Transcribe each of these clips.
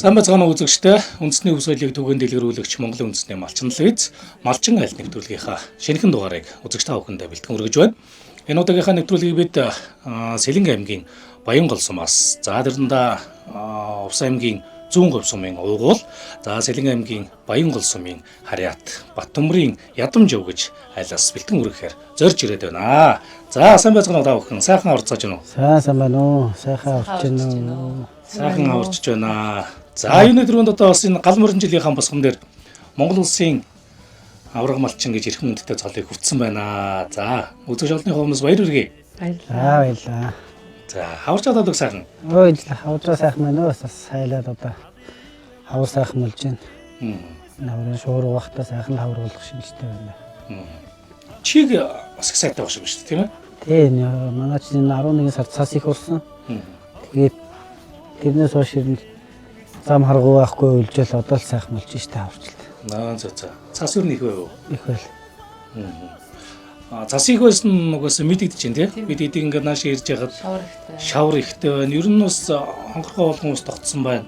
Сайн байцгаана уу үзэгчдээ. Үндэсний өв соёлыг түгээн дэлгэрүүлэгч Монголын үндэсний малчин лиз малчин айл нэвтрүүлгийнхаа шинэхэн дугаарыг үзэгч та бүхэндээ бэлтгэн өргөж байна. Энэ удаагийнхаа нэвтрүүлгийг бид Сэлэнг аймгийн Баянгол сумаас задарнда Увс аймгийн Зүүн говь сумын уугуул, Сэлэнг аймгийн Баянгол сумын Харьяат Баттөмрийн Ядамж өв гэж айлаас бэлтгэн өргөхээр зорж ирээд байна. За сайн байцгаана та бүхэн. Сайхан орцоож байна уу? Сайн байна уу? Сайхан орж байна уу? Сайхан орж байна. За энэ өдрөнд одоо бас энэ гал мөрөн жилийн босгон дээр Монгол улсын авраг малчин гэж эрхэм хүндтэй цолыг хүртсэн байна. За үзэгч олонний хүмүүс баяр хүргэе. Баярлалаа. За хаварч чадаад үг сайхан. Ой хавраа сайхан байна уу? Бас сайлаад одоо хавар сайхан болж байна. Хаврын шуурга бахта сайхан хавар болох шинжтэй байна. Чиг бас их сайтай байх шиг байна шүү дээ, тийм ээ? Тийм манай чинь 11 сард цас их урсан. Тэгээд тэрнээс хойш зам харгуу байхгүй үлжэл одоо л сайхан болж штэ хаврчлаа. За. Цас юу нэг вэ? Их байл. Цас их байсан угаас мэдэгдэж байна тийм. Бид эдийг ингээд нааш ирж яхад шавар ихтэй байна. Ер нь бас хонгорхоо болгон ус тогтсон байна.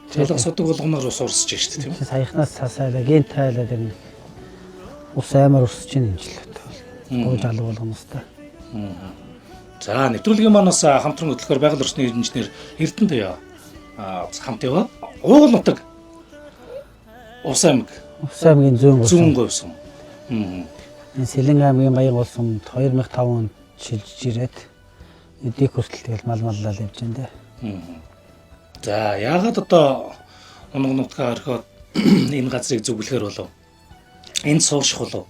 Цалга судаг болгоноор ус урсж штэ тийм. Саяхнаас цасаалаа ген тайлаад ирнэ. Ус амар урсж байна юм жил. Гож алуу болгоностой. За нэвтрүүлгийн манаас хамтран хөтлөхөөр байгаль орчны инженер Эрдэнэ Даяа хамт яваа. Уугуул нутаг Увс аймгийн Зүүн говь сум. Энэ Сэлэнг аймгийн Баянгол сумд 2005 онд шилжиж ирээд эдийг хүртэл тэгэл маллал явж байна дээ. За яагаад одоо унаг нутгаа орхиод энэ газрыг зөвлөхөр болов? Энд суулших болов?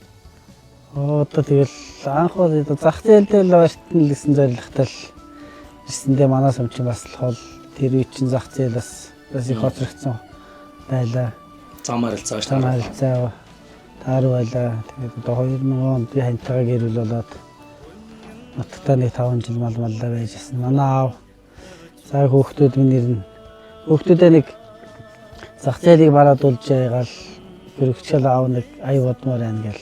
Одоо тэгэл анх бол зах зээл дээр л барьтан гэсэн зорилготой л ирсэндээ манай сум чинь бас л хол тэр үе чинь зах зээл бас их хоцрогдсон байлаа. Зам харилцаа шүү дээ. Зам харилцаа таар байлаа. Тэгээд одоо 2000 онд би хантайгаа гэрүүл болоод нутагтаа нэг 5 жил маллаа байжсэн. Манай аав сая хүүхдүүд минь ирнэ. Хүүхдүүдээ нэг зах зээлийг бараадуулж байгаал хөрөгчл аав нэг ая бодмоор байна гэл.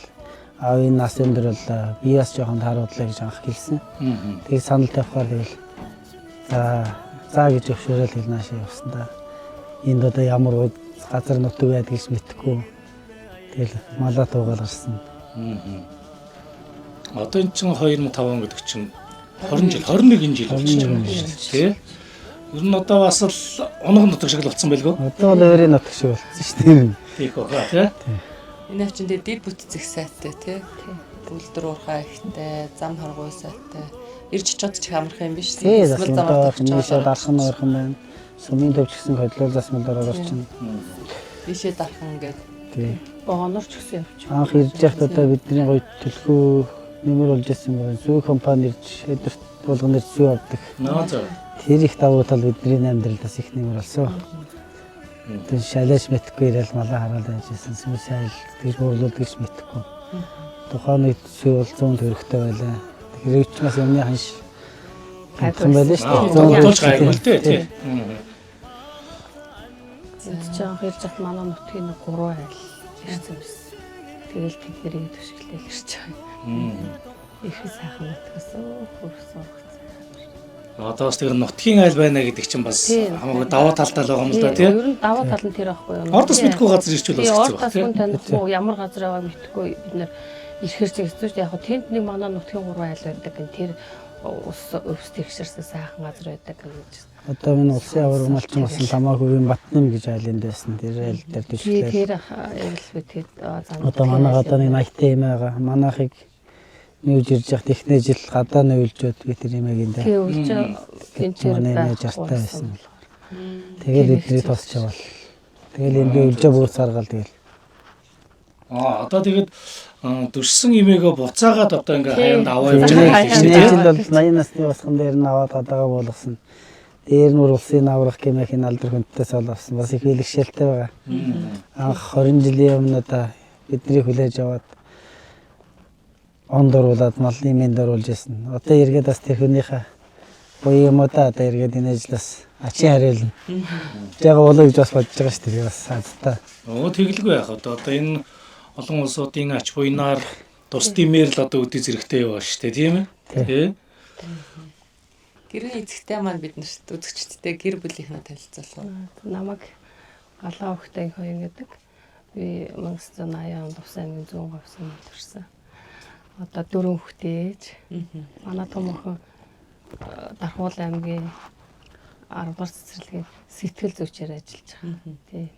Аавын насны дээр бол би бас жоохон таарууллаа гэж анх хэлсэн. Тэгээд санал тавихаар тэгэл за гэж өвшөөрөл хэл наашаа явсан да. Энд одоо ямар газар нутаг байдаг гэж мэдэхгүй. Тэгэл малаа туугаал гарсан. Одоо энэ чинь 2005 он гэдэг чинь 20 жил 21 жил болж байна шүү дээ. Тэ? Ер нь одоо бас л унаг нутаг шиг л болсон байлгүй. Одоо л өөрийн нутаг шиг болсон шүү дээ. Тийх баха тий. Энэ авчин дээр дид бүтцэх сайтай тий. Үлдэр уурхай ихтэй, зам харгуй сайтай. Ирж чод ч хамрах юм биш. Эсвэл замаар тавьчихад дархан орхон байна. Сумын төвч гэсэн хөдлөлөөс мэлдээр орчин. Бишээ дархан гэдэг. Тий. Богоноор ч гэсэн явчих. Анх ирж яхад одоо бидний гоё төлхөө нэмэр болж ирсэн байна. Зүү компани ирж эдэрт болгоно зүү авдаг. За. Тэр их давуу тал бидний амьдралдаас их нэмэр болсон. Тэр шалаж мэдхгүй ирэл малаа хараад байжсэн. Сүмсайл тэр борлуулдаг гэж мэдхгүй. Тухайн үед зүү бол 100 төгрөгтэй байлаа. Тэгэхээр ч бас өмнө ханш гайхсан байлаа шүү дээ. 100 гайхалтай тий. Жаа хэрж зат манай нутгийн 3 айл ирсэн биз. Тэгэл тэд нэрийг төшөглөөл ирж байгаа. Их сайхан нутгаас хөрсөн. Одоо бас тэр нутгийн айл байна гэдэг чинь бас хамаагүй даваа талтай л байгаа юм л да тий. Ер нь даваа тал нь тэр байхгүй юу? Ордос мэдгүй газар ирчүүл бас хэцүү байна тий. Ордос танихгүй ямар газар байгаа мэдхгүй бид нэр ирэхэр зэгсдэж яг тэнд нэг манай нутгийн 3 айл байдаг гэн тэр өвс тэгшэрсэн сайхан газар байдаг гэж. Одоо энэ улсын авраг малчин болсон Ламаагүй Батнам гэж айлын дэсэн тэр айл дээр төшлөө. Тэр айлсгүй тэр зам. Одоо манай гадаа нэг 80 юм байгаа. Манайхыг нүүж ирж яхад эхний жил гадаа нүүлжөөд би тэр юмэг энэ. Тий үлж энэ тэр байх 60 таа байсан. Тэгээд бидний тосч явал. Тэгэл энэ би үлжээ бүр саргаал тэгэл. Одоо тэгээд дүрсэн имээгөө буцаагаад одоо ингээ хаяанд аваа явж байгаа юм шиг тийм. Жил бол 80 насны босгон дээр нь аваад гадаагаа болгосон. Дээр нь улсын аврах гэмэхийн алдар хүндээс ол авсан. Бас их бэлгшээлтэй байгаа. Анх 20 жилийн өмнө одоо бидний хүлээж аваад онд оруулаад малын мэнд оруулж ирсэн. Одоо эргээд бас тэр хүнийхээ буй юм одоо эргээд энэ ажлаас ачи хариулна. Жага болоо гэж бас бодож байгаа шүү дээ. Бас санцтай. Тэгэлгүй яах одоо энэ олон улсуудын ач буйнаар тус димээр л одоо үдий зэрэгтэй яваа шүү дээ тийм ээ. Тий. Гэрийн эзэгтэй маань биднэрт үзэгчдтэй гэр бүлийнхээ танилцуулах. Намайг галаа хөхтэй хоёр гэдэг. Би 1980 онд Увс аймгийн 100 говьсан төрсэн. Одоо 4 хүүхдээ ээж. Манай том охин Дархуул аймгийн 10 дугаар цэцэрлэгийн сэтгэл зүйчээр ажиллаж байгаа. Тий.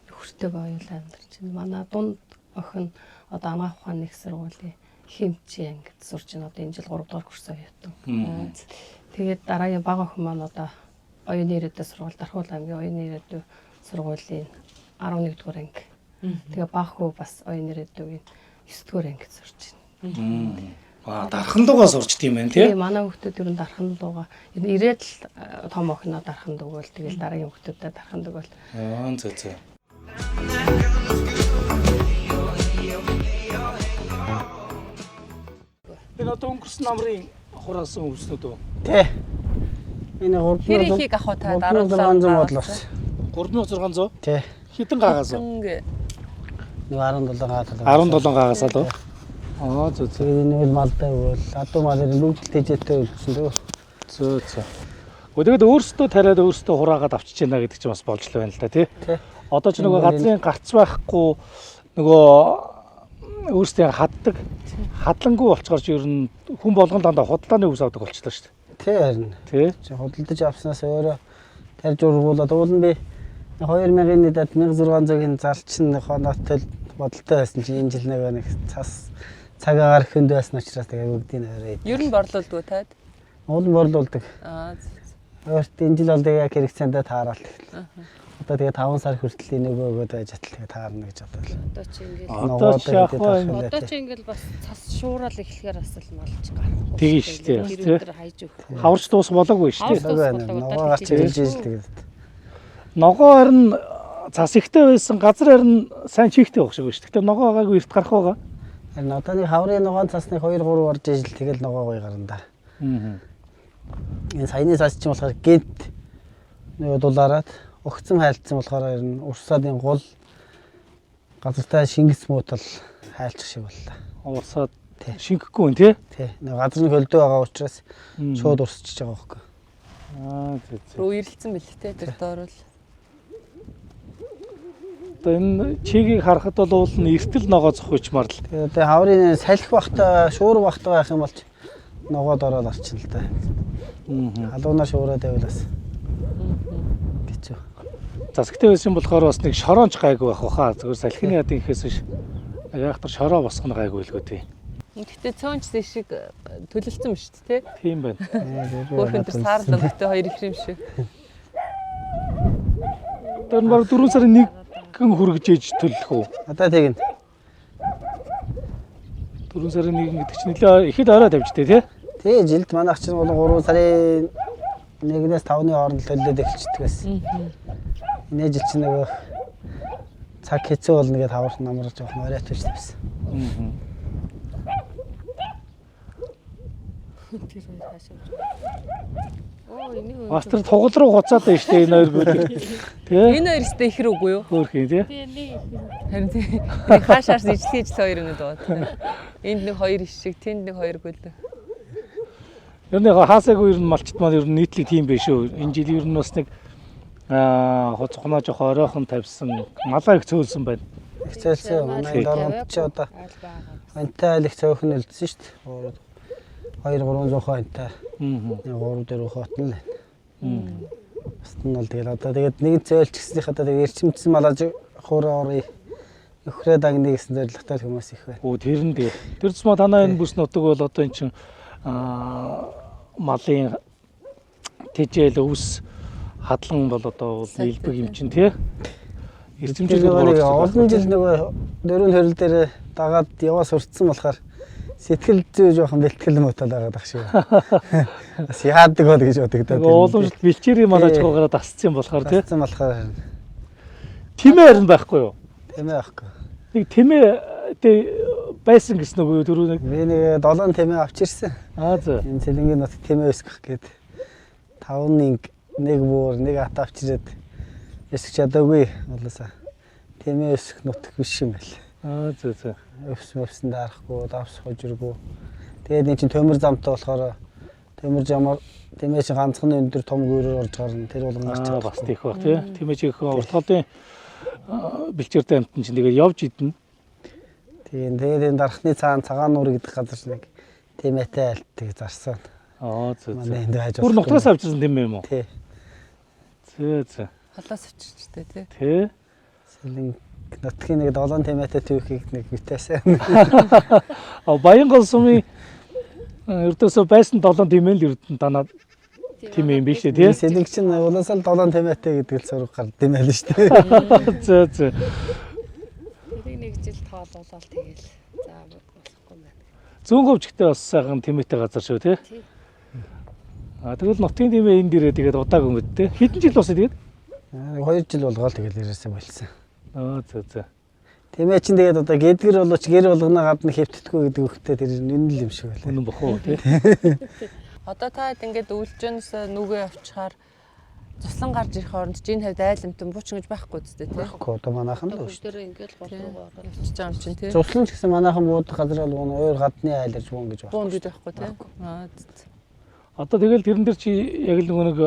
Хүртэйг оюул амьдарч байна. Манай дунд охин одоо анагаах ухааны их сургуулийн хэмжээ ангид сурж байна. Одоо энэ жил 3 дугаар курс оюутан. Тэгээд дараагийн бага охин маань одоо оюуны ирээдүйн сургууль Дархуул аймгийн оюуны ирээдүйн сургуулийн 11 дугаар анги. Тэгээ бага хүү бас оюуны ирээдүйн 9 дугаар ангид сурж байна. Дархан лугаа сурч тийм байх тий. Манай хүүхдүүд ер нь дархан лугаа ирээд л том охиноо дархан дөгөөл тэгэл дараагийн хүүхдүүдэд дархан дөгөөл. Зөө. Энэ одоо өнгөрсөн намрын хураасан өвснүүд үү? Тий. Энэ Хэр ихийг авах та 1700 бодлоос. 3600. Тий. Хитэн гаагаас уу? Нэг 17 гаад. 17 гаагаас л уу? Зөө. Энэ малтай бол адуу малын нүгдэл тэжээтэй үлдсэн дөө. Зөө. Тэгээд өөрсдөө тариад өөрсдөө хураагаад авчиж яана гэдэг чинь бас болж л байна л да тий. Одоо ч нөгөө газрын гарц байхгүй нөгөө өөрсдөө хаддаг хадлангүй болчгоор ч ер нь хүн болгон дандаа худалдааны үс авдаг болчихлоо шүү дээ. Тий харин. Тий. Чи худалдаж авснаас өөрөө тарж ургуулад уул нь би 2000-ны дад 1600-ын залчин хоноотой бодолтой байсан чи энэ жил нэг цас цагаагаар хөнд байсан учраас тэгээ бүгдийг нэрээ. Ер нь борлуулдгүй таад. Уул нь борлуулдаг. Өөрт энэ жил бол тэгээ хэрэгцээндээ таараал. Одоо тэгээ 5 сар хүртэл нэг өгөөд байж атал тэгээ таарна гэж бодлоо. Одоо ч ингээл бас цас шуурал эхлэхээр бас л малч гарахгүй. Тэгээ шүү дээ. Тэрүүгээр хайж өгөх. Хаварч дуус болоогүй шүү дээ. Ногоо гарч ирж тэгээд. Ногоо харин цас ихтэй байсан газар харин сайн чихтэй байх шиг байна шүү. Гэтэ ногоо гайгүй эрт гарах байгаа. Харин одоо нэг хаврын ногоон цасны 2 3 орж ижил тэгэл ногоо гоё гарна да. Энэ саяны цас чинь болохоор гинт нөгөө дулаараад огцом хайлтсан болохоор ер нь урсаадын гол газартай шингэс муутал хайлчих шиг боллоо. Урсаад шингэхгүй тий. Тий. Нөгөө газрын хөлдөө байгаа учраас шууд урсчихж байгаа байхгүй. Зөө. Руу ирэлцэн бэлээ те тэр доорол. Одоо энэ чигийг харахад бол уул нь эртэл ногоо зохиучмаар л. Тэгээ хаврын салхи бахта шуурга бахта байх юм бол ногоод ороод арчин л та. Халуунаар шуураад байвал бас. Гэцүү. Засагтай байсан болохоор бас нэг шороонч гайгүй байх баха. Зүгээр салхины ядын ихээс биш. Яахтар шороо босгоно гайгүй л гоо тий. Гэхдээ цөөнч шиг төлөлцсөн ба шүү дээ те. Тийм байна. Хөөхөн тэр саарлаа гэхдээ хоёр их юм шиг. Тэр нь баг 4 сарын 1-н хүргэж ээж төлөх үү? Одоо тэгнэ. 4 сарын 1 гэдэг чинь нэлээ ихэд орой тавьжтэй тий. Тий жилд манайх чинь бол 3 сарын 1-ээс 5-ны хооронд төлөөд эхэлчихдэг байсан. Энэ жил чинь нөгөө цаг хэцүү болно гэдээ хавар намраж жоох орой тавьчихсан байсан. Тэр хоёр хаашаа. Энийг Бас тэр тугал руу хуцаад байна шүү дээ энэ хоёр гүйлэг. Тий. Энэ хоёр өстэй ихэр үгүй юу? Хөөрхий тий. Харин тий. Хаашаас ижлэж хоёр нэг доо. Энд нэг хоёр иш шиг, тэнд нэг хоёр гүйлэг. Ер нь хаасаагүй ер нь малчт маань ер нь нийтлэг тийм биш шүү. Энэ жил ер нь бас нэг хуцхноо жоох оройхон тавьсан малаа их цөөлсөн байна. Их цөөлсөн. Манай дөрөнд ч одоо антай их цөөхөн үлдсэн шүү дээ. 2-300 хонтой. 3-4 хотн л байна. Баст нь бол тэгэл одоо тэгээд нэг зөөлч гэснийх одоо тэгээд эрчимдсэн малаж хуураа орё. Өхрөө дагны гэсэн зорилготой хүмүүс их байна. Тэр нь дээ. Тэр цэсмэ танаа энэ бүс нутаг бол одоо эн чин малын тэжээл өвс хадлан бол одоо нийлбэг юм чин тий. Эрчимчил олон жил нөгөө дөрөв хөрөл дээр дагаад яваа сурцсан болохоор сэтгэл зүй жоохон бэлтгэл мөтөл байгаа дах шиг. Бас яадаг бол гэж бодогдоод. Уламжлалт бэлчээрийн малаж гоогараа дасцсан болохоор тий. Дасцсан болохоор тэмээ харин байхгүй юу? Тэмээ байхгүй. Нэг тэмээ байсан гэсэн үг юу түрүү нэг. Би нэг 7 тэмээ авч ирсэн. За. Энэ цэлэнгийн нот тэмээ өсгөх гээд 5 нэг буур нэг ат авч ирээд өсгөх чадаагүй болоосаа. Тэмээ өсгөх нутг биш юм байл. За. Өвсөн дарахгүй, давс хожиргүй. Тэгээд эн чинь төмөр замтай болохоор Тэмэрж ямар тэмээч ганцхан өндөр том гүүрээр орж гарна. Тэр бол гарч Аа бас тийх баг тий. Тэмээж их урт хоолын бэлчээртэй амтан чинь тэгээд явж идэнэ. Тийм тэгээд энэ дарахны цаана цагаан нуур гэдэг газар нэг тэмээтэй альтыг зарсан. Аа зөө Манай зөө. энд хайж Бүр нутраас авчирсан тийм юм уу? Тий. Зөө. Холоос авчирчтэй тий. Тий. Сэлэн нутгийн нэг 7 тэмээтэй түүхийг нэг битээсэн. Баянгол сумын ердөөсөө байсан 7 тэмээ л ердэн данаад тийм юм биш үү тий? Сэлэн чинь улаасаа 7 тэмээтэй гэдэг л сураг гар тэмээл шүү дээ. Зөө. Тэрийг нэг жил тоолуулаад тэгэл за болохгүй байна. Зүүн говчтой бас сайхан тэмээтэй газар шүү тий? Тий. Тэгвэл нутгийн тэмээ энэ дээрээ тэгээд удааг өнгөд тий? Хэдэн жил болсон тэгээд? 2 жил болгоол тэгэл ирээсээ болсон. Зөө. Тэмээ чинь тэгээд одоо гэдгэр болооч гэр болгоно гадна хэвтдэггүй гэдэг өгтөө тэр энэ л юм шиг байлаа. Үнэн бохоо тий? Одоо та ингээд үйлчнээс нүгэ авчихаар цуслан гарч ирэх оронд жин хавьд айлмтан буучин гэж байхгүй үстэй тий. Тэгэхгүй одоо манайхан л шүү. Тэр ингээл гол руугаа ороод Авчиж байгаа юм чинь тий. Цуслан ч гэсэн манайхан буудах газар бол өөр гадны айларч буун гэж Буунд байна. байхгүй тий. Одоо тэгэл тэрэн дээр чи яг л нэг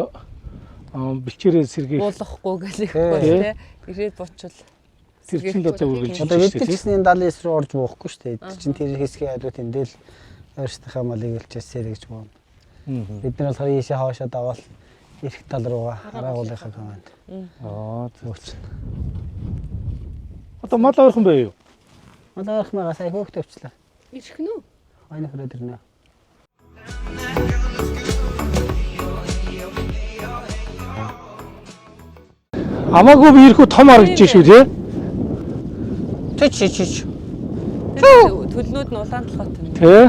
бэлчээрээ сэргээх Буулахгүй гэлэхгүй тий. Ирээд буучвал тэр чинь л одоо үргэлж Одоо бид чинь энэ 79 руу орж буухгүй шүү дээ. Эд чинь тэр хэсгийн айлууд тэндэл өөрсдийнхээ малыг илчээсээр гэж боно. Бид нар болохоор ийшээ хаашаа даваал эрх тал руугаа хараагуулахаа команд. Зөө. Одоо мал ойрхон байв юу? Малаарх мага сая хөөхт өвчлээ. ирэх нь үү? Айна хүрээд ирнэ. Амаагүй би ирэхүү том харагдаж шүү тий? Тэч. Төлнүүд нь улаан толгойтой. Тий?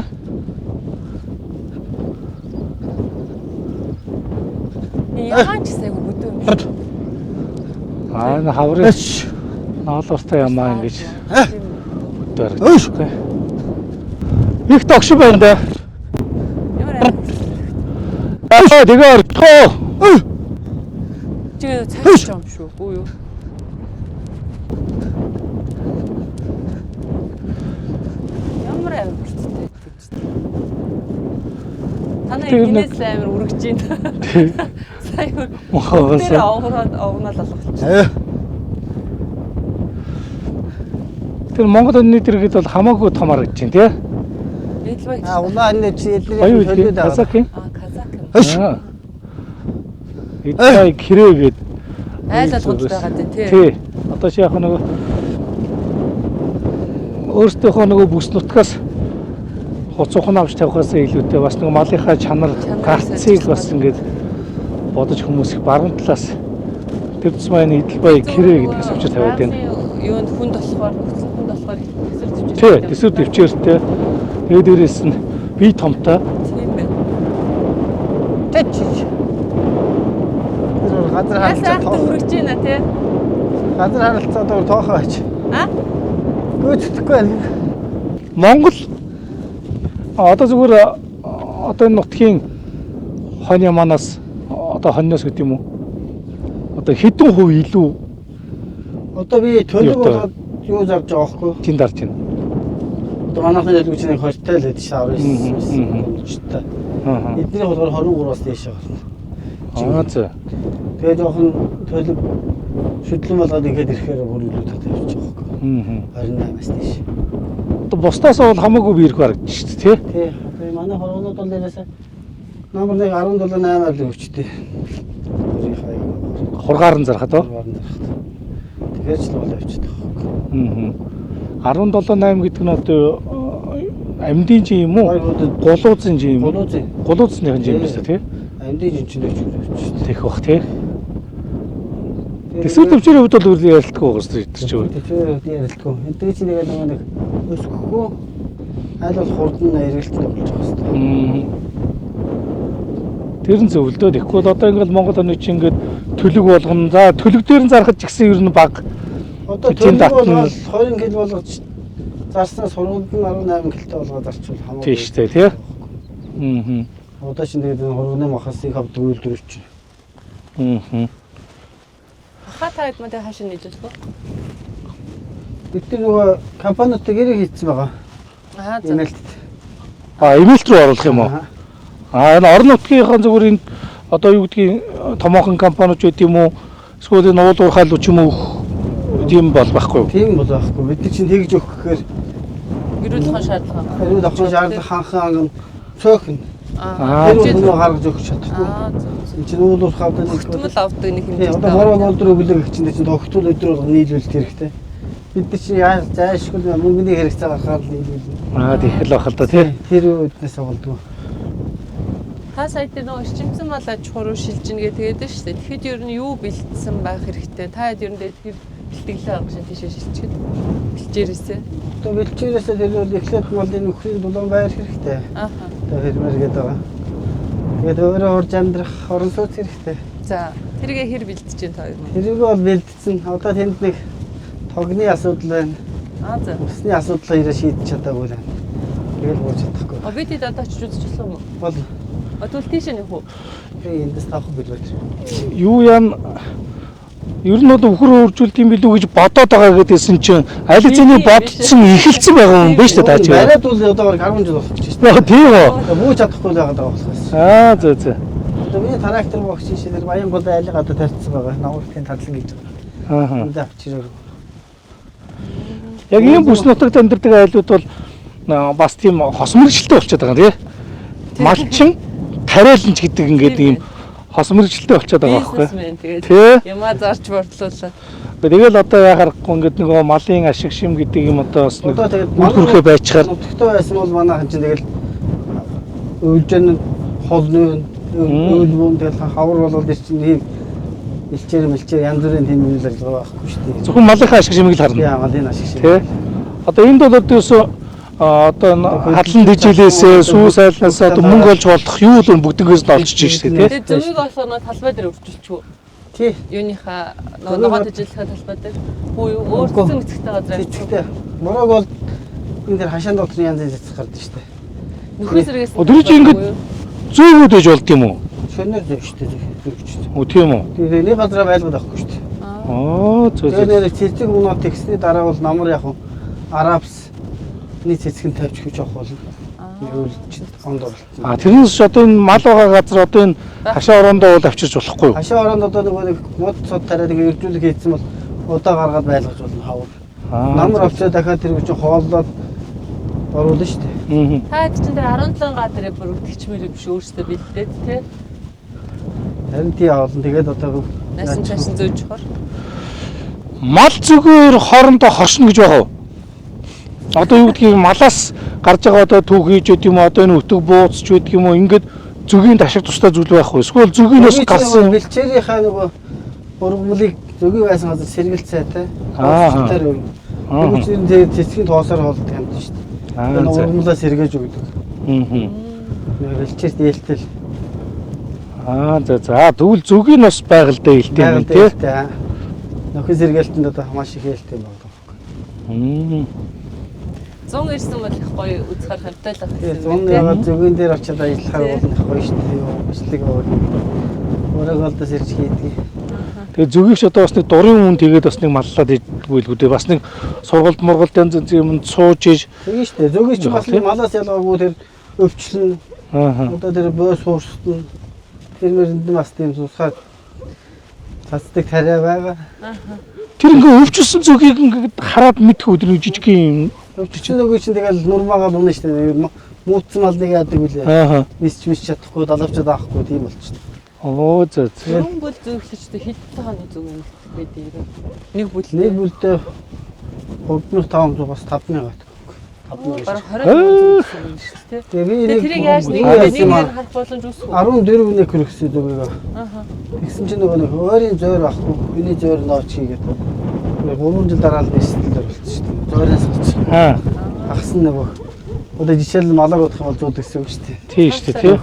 Яагаад ч сайгүй бүдүү юм. Энэ хаврын наалууртай ямаа ингэж өдөр харагдаж. Их тогш байна да. Ямар Тэгээ ортоо. чи цааш юм шүү. Үгүй юу? Ямар амарчтай гэж. Танай гинээс амир үргэж байна. Сая тэр авраад овнол алгуулчих. Тэр Монгол үнний дэргэд бол хамаагүй том харагдаж байна тий? Эдлбай. Улаан энэ чи Аюу эдний тий? төлөөд аваа. Казак юм? Казак. Эдний крэгээд Айл алгуулж байгаа тий. тий. Одоо чи яг нэг өөртөөхөө нөгөө бүс нутгаас хуцуухан авч тавихаас илүүтэй бас нэг малынхаа чанар гарцыг бас ингэж бодож хүмүүс их баруун талаас тэр тусмын эдлбай крэ гэдгээс авчир тавиад байна. Юунд хүнд болохоор хүнд болохоор тэсэр зүйж. Тий, тэсвэр дэвчээртэй. Тэгээд дээрээс нь бие томтой. Тийм байна. Тэч. Тэр газар Ясаа харилцаа үргэж байна тий. газар харилцаа доор тоохоо ач. А? Гүйцэтгэхгүй байна. Монгол одоо зүгээр одоо энэ нутгийн хонь яманаас одоо хоньноос гэдэг юм уу? Одоо хэдэн хувь илүү Одоо би төлөв Юу болоод юу зарж байгаа байхгүй. тэнд дарж байна. Одоо манайхны төлөвч нэг хостел гэдэг чинь 19 өчтэй. Эдний болохоор 23-аас дээш байгаа. За. Тэгээ жоохон төлөв шүтлэн болоод ихэд ирэхээр бүрэлдээд тавьчих واخгүй. 28-аас дээш. Одоо бусдаас бол хамаагүй би ирэх харагдаж шүү дээ, тий? Тий. Одоо манай хоргонууд бол дээрээс номер 1 17-8 л өвчтэй. Хургаар нь зархад оо. Тэгэхээр ч л бол авчдаг واخгүй. 17-8 гэдэг нь одоо амьдын жин юм уу? Гулуузын жин юм уу? Гулуузныхын жин юм шүү дээ, тий? Амьдын жинчнээ ч өвчтэй. Тех бах тий? Тэсвэр төвчөрийн хувьд бол үл ярилтгүй байгаа шүү дээ, чи үү? Тэр ярилтгүй. Эдгээр чинь тэгээд нэг өсөхгүй аль бол хурдан эргэлттэй болж байгаа шүү. Тэр нь зөвлөдөө тэгэхгүй бол одоо ингээд Монгол оны чинь ингээд төлөг болгоно. За төлөг дээр нь зархад ч гэсэн ер нь баг. Одоо төлөв бол 20 кг болгож зарсан сургуульд нь 18 кг болгоод зарчвал хамаагүй. Тийм шүү дээ, тий? Одоо чинь тэгээд хурганы махасыг авдаг үйлдвэрч. Хатаад модэ хашин нийлүүлэх үү? Бид нөгөө компаниудтай гэрээ хийцсэн байгаа. Аа за. Эмээлт. Эмээлт рүү оруулах юм уу? Энэ орон нутгийнхаа зүгээр энэ одоо юу гэдгийг томоохон компаниуд байт юм уу? Эсвэл энэ уул уурхайлуу ч юм уу тийм бол байхгүй юу? Тийм бол байхгүй. Бид чинь тэгж өгөх гэхээр Эрүүл ухаан шаардлага. хэрвээ давхар шаардлага ханхан цөөхөн. Аа, Тэр нь гаргаж өгч чадахгүй. Аа. Энэ чинь уул уурхай авдаг Тэмэл авдаг нэг Тийм, хэмжээтэй. одоо хороо болдроо өглөө чинь тогтвол өдөр бол нийлүүлэлт хэрэгтэй. Бид нар чинь зайлшгүй мөнгөний хэрэгцээ гаргахаар нийлүүлнэ. тийм л бахал та тий. Тэр үднээс болдгоо. Та сая дээр нөгөө эрчимсэн мал аж ахуй руу шилжинэ гэдэг шүү дээ. Тэгэхэд ер нь юу бэлдсэн байх хэрэгтэй? Та хэд ер нь тэр бэлтгэлээ авах шин тийшээ шилжчихэд бэлчээрээсээ. Одоо бэлчээрээсээ тэр бол эхлээд малын нөхрийн дулаан байр хэрэгтэй. Ааха. Одоо фермер гэдэг байгаа. Тэгээд өөрөө урж амьдрах орон сууц хэрэгтэй. За тэргээ хэр бэлдэж чинь та хоёр нь? Тэрийг бол бэлдсэн. Одоо тэнд нэг тогны асуудал байна. Аа за. Усны асуудлаа ирээ шийдэж чадаагүй байна. Тэгэл бууж чадахгүй. А бид хэд одоо ч үзчихсэн юм уу? Бол А тэгвэл тийшээ нэх үү? би эндээс тавах билбэж. Юу яам ер нь бол өвхөр өөржүүлт юм билүү гэж бодоод байгаа гэдээсэн чинь аль хэзээний бодсон эхэлсэн байгаа юм байна шүү дээ таа чи. Барайд бол одоо 10 жил болох гэж байна. Яг тийм үү? Бууж чадахгүй байгаа даа болохоос. За. Одоо би трактор богч шишээр баян гол айлга одоо тавьчихсан байгаа. Намуртын тадлан гэж байгаа. Аа. Энд авчираа. Яг ийм бүс нутагт амьдардаг айлууд бол бас тийм хос мэрэгчлээ болчиход байгаа тийм. Малчин тариаланч гэдэг ингээд ийм хос мэрэгчлээ болчиход байгаа байхгүй. Бизнесмен тэгээд Тий. ямаа зарч борлуулаад. Тэгэл одоо яхахгүй ингээд нөгөө малын ашиг шим гэдэг юм одоо бас нэг Одоо тэгээд үр хөрхөө байчаар нутагтай байсан бол манайхан чинь тэгэл өвжэн холны өвлбүн тэгэл хавар болоод ирчин ийм илчээр янз бүрийн тийм үйл ажиллагаа байхгүй шүү дээ. зөвхөн малынхаа ашиг шимийг л харна. Яа малын ашиг шиг. Тий. Одоо энд бол одоосоо одоо хадлан дижилээсээ сүү сайлнаас одоо мөнгө олж болох юу л бүгднгээс нь олж чиж шүү дээ тий. Тэгээд зөвийг болохоор талбай дээр өвчлөлчгүй. Тий. Юуныхаа ногоон дижилхэн талбай дээр хүү юу өөр цэцэн мэцэгтэй газар Цэцэгтэй. Морог бол энэ дэр хашаан дотрын янз янз цэцэг гардаг шүү дээ. нөхрөөс эргээс. Тэр чинь ингээд зөөгөөд ээж болд юм уу? Шөнөөр зөв шүү дээ. Зөвчтэй. Үгүй тийм үү? Тэгээд нэг газараа байлгад авахгүй шүү дээ. Зөө. Тэгээд нэр цэцэг мөнөө тэгсний дараа бол намар яг арабс нэг цэцгэн тавьж хүч авах болно. Өвлж онд орлоо. Тэрнээс одоо энэ мал байгаа газар одоо энэ хашаа орондоо бол авчирч болохгүй юу? Хашаа оронд одоо нэг мод цод тараад нэг эрдүүлэг хийсэн бол удаа гаргаад байлгаж болно хавар. Намар авчаа дахиад тэр хүч хооллоод оруулна шүү дээ. Та чинь тэр 17 га дээр бүрэгдэхчмэр биш өөрөөсөө бэлдээд тий. Харин тий авална. Тэгээд одоо Насан чашин зөөж чухар. Мал зүгээр хоорондоо хоршно гэж байгаа юу? Одоо юу гэдгийг малаас гарч байгаа одоо түүх хийж өгд юм уу? Одоо энэ өтөг бууцч гэдэг юм уу? Ингээд зөгийн ашиг тустай зүйл байх уу? Эсвэл зөгийнөөс гарсан бэлчээрийнхаа нөгөө ургамлыг зөгийн байсан газар сэргэлт сайтай. Аа. Тэгвэл тэгээд цэцгийн тоосоор холддог юм шүү дээ. Тэгээд ургамлаа сэргээж өгдөг. Бэлчээр дээлтэл. За. Тэгвэл зөгийн бас байгальтай хэлтэй юм тий. Нөхөн сэргээлтэнд одоо маш их хэлтэй байна. 100 ирсэн бол их гоё үзхэр хамтайлах Тэгээд зун ягаад зөгийн дээр очиад ажиллахаар болно гоё шүү дээ. Бичлэг аваад. Өөрөө голдос ирж хийдэг. Тэгээ зөгийгч одоо бас нэг дурын үн тэгээд бас нэг маллаад идэггүй л дээ. Бас нэг сургалт мургалт янз янз юм сууж иж. Тэгээ шүү дээ. Зөгийн ч бас нэг малаас ялгаагүй тэр өвчлөн. Одоо тэр бөө суурстан. Фермерэнд бас тийм сусгаад цацдаг тариа байгаа. Тэр ингээ өвчсөн зөгийг ингээд хараад мэдэх өдөр жижиг юм. Өвчлөн нөгөө чинь тэгэл нурмаагаад унаа шүү дээ. Мууцсан малныг яадаг үлээ. Нисч мис чадахгүй, далавчаад авахгүй тийм болчихсон. За. Хүн бүл зөглөжтэй хэдэн хааны зүг юм гэдэг юм. Нэг бүл. Нэг бүлдээ 3500 бас 5000 гат. Бараг 20 зүг шүү дээ. Тэгээ Тэрийг яаж нэг харах боломж үүсэх үү? 14 нэг хөргсөн зүгийг. Аха. Тэгсэн чинь нөгөө нэг өөрийн зөөр авахгүй, хүний зөөр нооч хийгээд 3 жил дараа л нэстэл болчихсон шүү дээ. Зөөрөөс болчих. Агсан нөгөө. Одоо жишээл малаг удах бол зүүд гэсэн үг шүү дээ. Тийм шүү дээ тий.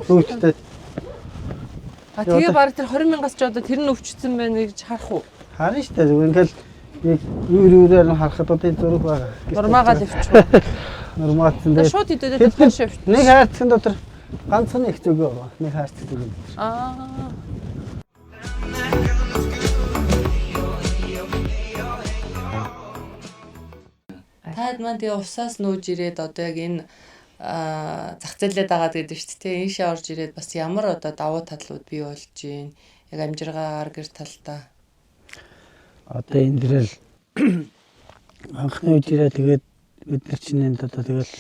Хөөттэй. Тэгээ бараг тэр 20,000-аас ч одоо тэр нь өвчтсөн байна гэж харах уу? Харна шүү дээ. Зүгээр ингээл яг юурээр нь харахад одоо энэ зураг байгаа. Нурмаагаа л өвччих. Нурмаацсан Тэр дээр. шууд идэвхтэй тоош өвч. Нэг хайрцагт дотор ганцхан их зүг байгаа. Нэг хайрцагт зүг. Аа. Таад маань тэгээ усаас нүүж ирээд одоо яг энэ зах зээлээд байгаа гэдэг шүү дээ. Ийшээ орж ирээд бас ямар одоо давуу талууд бий болж байна. Яг амжиргаар гэр талдаа. Одоо энэ дэрэл анхны үед ирээ тэгээд бид нар чинь энд одоо тэгэл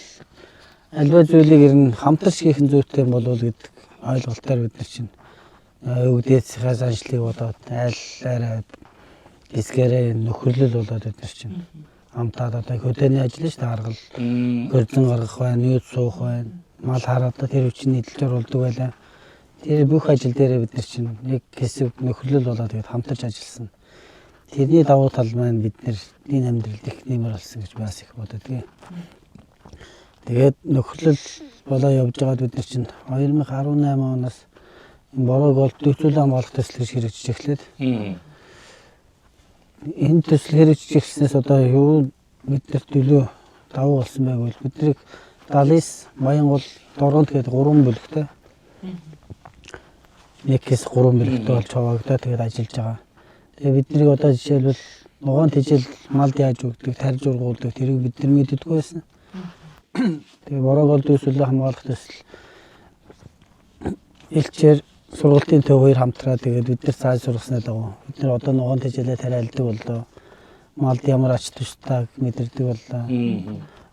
альва зүйлийг ер нь хамтарч хийх нь зүйтэй болов гэдэг ойлголтоор бид нар чинь өвдөөсийнхээ заншлыг бодоод айлаараа дискэрээ нөхөрлөл болоод бид нар чинь хамтаад одоо хөдөөний ажил шүү дээ гаргал хөрзөн гаргах байна, нөөц суух байна, мал хараад тэр хүчний нийтлж оруулдаг байлаа. Тэр бүх ажил дээрээ бид нар чинь нэг хэсэг нөхөрлөл болоод тэгээд хамтарч ажилласан. Тэрний давуу тал маань бидний амьдралд их нэмэр болсон гэж бас их бододгийг. Тэгээд нөхөрлөл болоо явж байгаад бид нар чинь 2018 оноос бороо голд дүүцүүл хамгаалах төсөл гэж хэрэгжиж эхлээд энэ төсөл хэрэгжиж эхэлснээс одоо юу бидэрт төлөө давуу болсон байвал бидний Далис, Баянгол, Доргонд гэдэг 3 бүлэгтэй. Нэг хэсэг 3 бүлэгтэй болж хавагдаад тэгээд ажиллаж байгаа. Тэгээ бидний одоо жишээлбэл нугаан тижэл малд яаж өгдөг, тарж ургуулдаг тэрийг бид нар мэддэггүй байсан. Тэгээ бороо голд дүүцүүл хамгаалах төсөл элчээр сургалтын төв хоёр хамтраа тэгээд бид нар цааш сургаснаа дагуу. Бид нар одоо нугаан тижэлээ тариалдаг боллоо. Малд ямар ач тустай мэдэрдэг боллоо.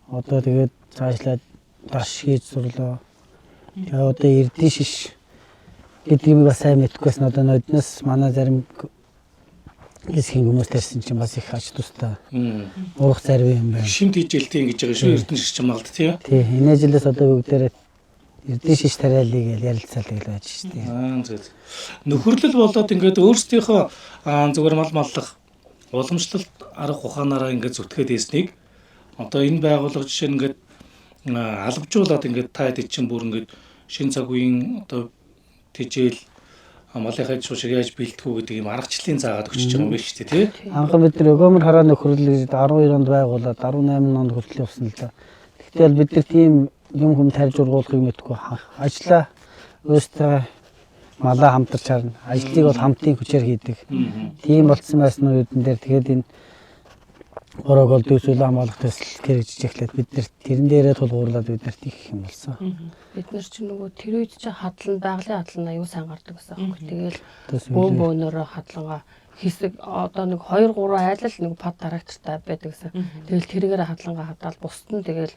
Одоо тэгээд цаашлаад даш хийж сурлоо. Тэгээ одоо эрдэн шиш гэдгийг бас сайн мэдхгүйсэн одоо нодноос манай зарим хэсгийн хүмүүс тарьсан чинь бас их ач тустай. Урах зарим юм байна. Шимт хижээлтэй ингэж байгаа шүү эрдэнэ шиш малд тий. Тий, энэ жилээс одоо бүгдээрээ эрдэн шиш тариалыг ярилцаал гэж байж штэ. Зөв. Нөхөрлөл болоод ингээд өөрсдийнхөө зүгээр мал маллах уламжлалт арга ухаанаараа ингээд зүтгээд ийснийг одоо энэ байгууллага жишээ нь ингээд албажуулаад ингээд та хэд чинь бүр ингээд шин цаг үеийн одоо тижэл малынхаа шиг яаж бэлтгэх үү гэдэг юм аргачлалын заагаад өгч байгаа юм байна шүү дээ тий. Анхан бид нар өгөөмөр хараа нөхөрлөл 12 онд байгуулад 18 онд хүртэл явсан л да. Тэгтэл бид нар тийм юм хүм тарж ургуулахыг мэдгүй ажиллаа өөртөө малаа хамтарч харна. Ажлыг бол хамтын хүчээр хийдэг. Тийм болсон байсан үеийн дээр тэгээд энэ орог ол дүүсүүл хамгаалах төсөл хэрэгжиж эхлээд бид нар тэрэн дээрээ тулгуурлаад бид нарт их юм болсон. Бид нар ч нөгөө тэр үед ч хадлан байгалийн хадлан аюу сайн гардаг гэсэн юм. Тэгэл бөөнөрөө хадлангаа хэсэг одоо нэг 2 3 айлал нэг пад характертай байдаг гэсэн. Тэгэл тэргээр хадлангаа хадаад бусд нь тэгэл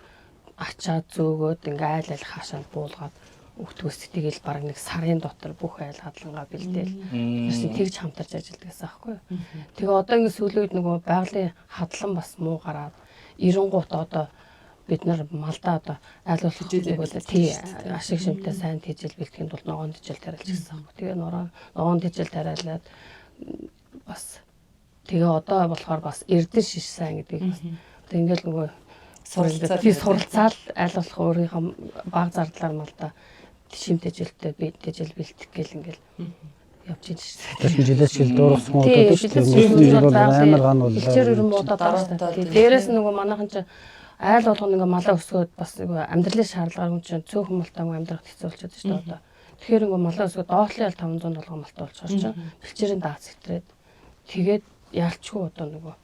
ачаад зөөгөөд ингээ айл айл хаашаа буулгаад өгтгөөс тэгэл баг нэг сарын дотор бүх айл хадлангаа бэлдээл. Тэрс тэгж хамтарч ажилладаг гэсэн аахгүй. Тэгээ одоо ингээ сүүлийн үед нөгөө байгалийн хадлан бас муу гараад 90 одоо бид нар малдаа одоо айлуулах хичээлээ тий ашиг шимтэй сайн тижэл бэлтгэхэд бол ногоон тижэл тариалж гэсэн аахгүй. Тэгээ ногоон тижэл тариалаад бас тэгээ одоо болохоор бас эрдэн шиш сайн гэдэг бас одоо ингээл нөгөө суралцаал айлуулах өөрийнхөө баг зардлаар малдаа шимтэжэлтэй би тэжэл бэлтгэх гэл ингээл явж ийн шүү дээ. Тэгэхээр жилээс жил дуурсан удаад шүү дээ. Бол амар ган бол. Илчээр өрөн бодоод байгаа шүү дээ. Дээрээс нөгөө манайхан ч айл болгоно ингээ малаа өсгөөд бас амьдралын шаардлагаар хүн чинь цөөхөн малтаа амьдрах хэцүү болчиход шүү дээ одоо. Тэгэхээр ингээ малаа өсгөөд доотлын 500 доллар малтай болчихор чинь бэлчээрийн даац хэтрээд тэгээд яалчгүй одоо нөгөө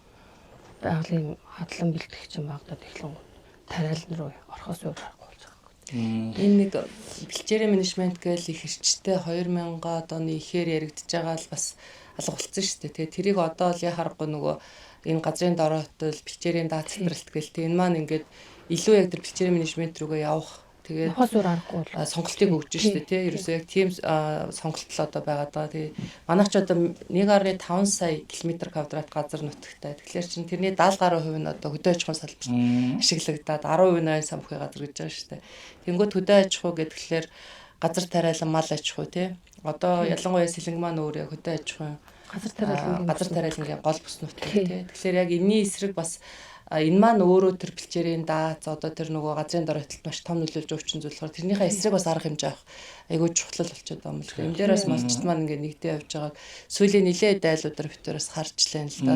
байгалийн хадлан бэлтгэх чинь багтаад эхлэн тариалан руу орохоос өөр аргагүй болж байгаа. Энэ нэг бэлчээрийн менежмент гээл их хэрчтэй 2000 оны ихээр яригдж байгаа л бас алга болсон шүү дээ. Тэгээ тэрийг одоо л яхахгүй нөгөө энэ газрын дороотол бэлчээрийн даацтралт гээл тэг энэ маань ингээд илүү яг тэр бэлчээрийн менежмент рүүгээ явах тэгээд хос өөр аргагүй бол сонголтыг өгч штэ тий. Ерөөсөө яг тийм сонголт л одоо байгаа даа. Тэгээ манайх ч одоо 1.5 сая км квадрат газар нутагтай. Тэгэхээр чин тэрний 70 гаруй хувь нь одоо хөдөө аж ахуйн салбарт ашиглагдаад 10% нь сан бүхий газар гэж байгаа штэ. Тэнгүүд хөдөө аж ахуй гэдгээр газар тариалан мал аж ахуй тий. Одоо ялангуяа сэлэнг маань өөр яг хөдөө аж ахуйн газар тариалангийн гол бүс нутаг тий. Тэгэхээр яг энэний эсрэг бас энэ маань өөрөө тэр бэлчээрийн даац одоо тэр нөгөө газрын дороотолд маш том нөлөөлж өвчин зүйлхээр тэрнийхээ эсрэг бас арга хэмжээ авах айгүй чухал болчиход байгаа юм л. Энэ дээр бас малчд маань ингээ нэгдээ явж байгааг сүүлийн нилээ дайлуудаар битээрээс харж лээ л да.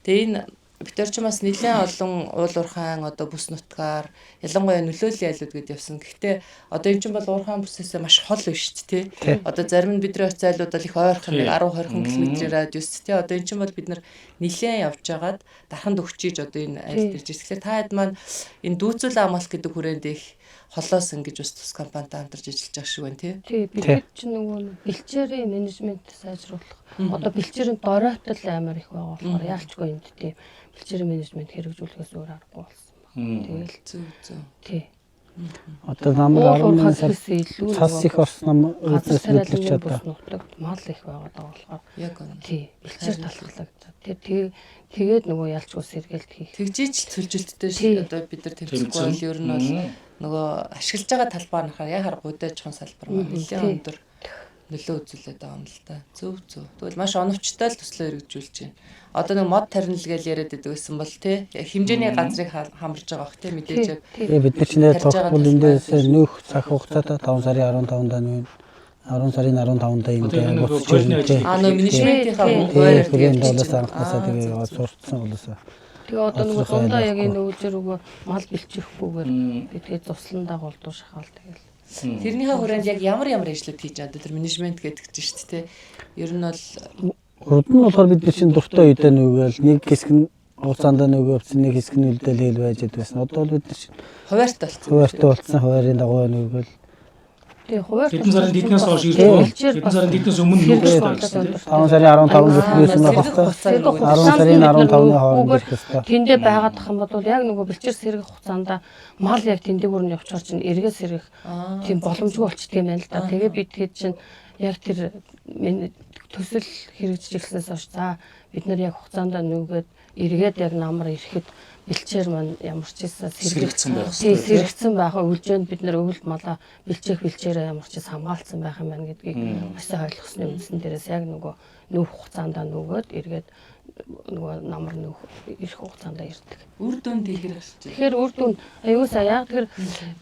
Тэгээ энэ битээр ч бас нэлээд олон уул уурхайн одоо бүс нутгаар ялангуяа нөлөөллийн айлууд гэд явсан. Гэхдээ одоо энэ чинь бол уурхайн бүсээсээ маш хол биш тий. Одоо зарим нь бидний оц айлууд бол их ойрхон 10-20 км радиус тий. Одоо энэ чинь бол бид нар нэлээд явж байгаад дарханд өгчиж одоо энэ айл дэрж. Тэгэхээр та хэд маань энэ дүүцүүл амгалт гэдэг хүрээнд их холоос ингэж бас тус компанитай хамтарч ажиллаж байгаа шиг байна тий. Тий, бид чинь нөгөө бэлчээрийн менежмент сайжруулах. Одоо бэлчээрийн доройтол амар их байгаа болохоор яалчгүй энд тийм бэлчээрийн менежмент хэрэгжүүлэхээс өөр аргагүй болсон байна. Тэгэл Зөв. тий. Одоо намайг 11 сар илүү цас их орсон үзнээс мэдлэж одоо мал их байгаа болохоор яг үнэ. тий, бэлчээр талхлагдаад. Тэгээд нөгөө ялчгүй сэргэлт хийх. Тэгжиж л цөлжилттэй одоо бид нар тэмцэхгүй бол ер нь бол нөгөө ашиглаж байгаа талбаар нахаар яхаар гудаж хон салбар маань нэлээд өндөр нөлөө үзүүлээд байгаа юм л да. Зөв. Тэгвэл маш оновчтой л төслөө хэрэгжүүлж байна. Одоо нэг мод тарнил гэж яриад байдаг байсан бол тий хэмжээний газрыг хамарж байгаа бох тий мэдээж яг. Тэгээ бид нар чинь тогтмол эндээс нөх цаг хугацаатай 5 сарын 15-нд нь 10 сарын 15-нд энэ буцаж ирнэ тий. Нөө менежментийнхаа хуваарь тэгээд долоос анхнаасаа тэгээ яваад сурцсан болоосаа. Тэгээ одоо нөгөө дундаа яг энэ өвчөр өгөө мал бэлчихгүйгээр би тэгээд тусландаа голдуу шахаал тэгэл. Тэрнийхээ хүрээнд яг ямар ажлууд хийж байгаа тэр менежмент гэдэг чинь шүү дээ. Ер нь бол урд нь болохоор бид нар чинь дуртай үедээ нүгээл нэг хэсэг нь хугацаанд нөгөөвч нэг хэсэг нь үлдээл хэл байж байсан. Одоо бол бид нар чинь хуваарьтай болсон хуваарийн дагуу нүгээл. Тэгээ хуваар Хэдэн сарын диднээс хойш ирж байгаа. Хэдэн сарын диднээс өмнө нүгээс байсан. 5 сарын 15-нд ирсэн байх хэвээр. 10 сарын 15-ны хооронд ирэх хэвээр. Тэндээ байгаад тах юм бол яг нөгөө бэлчээр сэргэх хугацаанд мал яг тэндээ бүрэн явчихаар чинь эргээс сэргэх тийм боломжгүй болчихдөг юм байна л да. Тэгээ бид хэд чинь яг тэр төсөл хэрэгжиж ирснээс хойш за бид нар яг хугацаанд нүгээд эргээд яг намар ирэхэд бэлчээр маань ямар ч ийсэн сэргэгцэн байх өвлжөөнд бид нар өвөл малаа бэлчээрээ ямар ч хамгаалцсан байх юм байна гэдгийг бас ойлгосны үндсэн дээрээс яг нөгөө нүүх хугацаанд нүгээд эргээд нөгөө намар нүүх ирэх хугацаанд ирдэг. Үр дүн дэлгэр гарч. Тэгэхээр үр дүн аюу сая яг тэр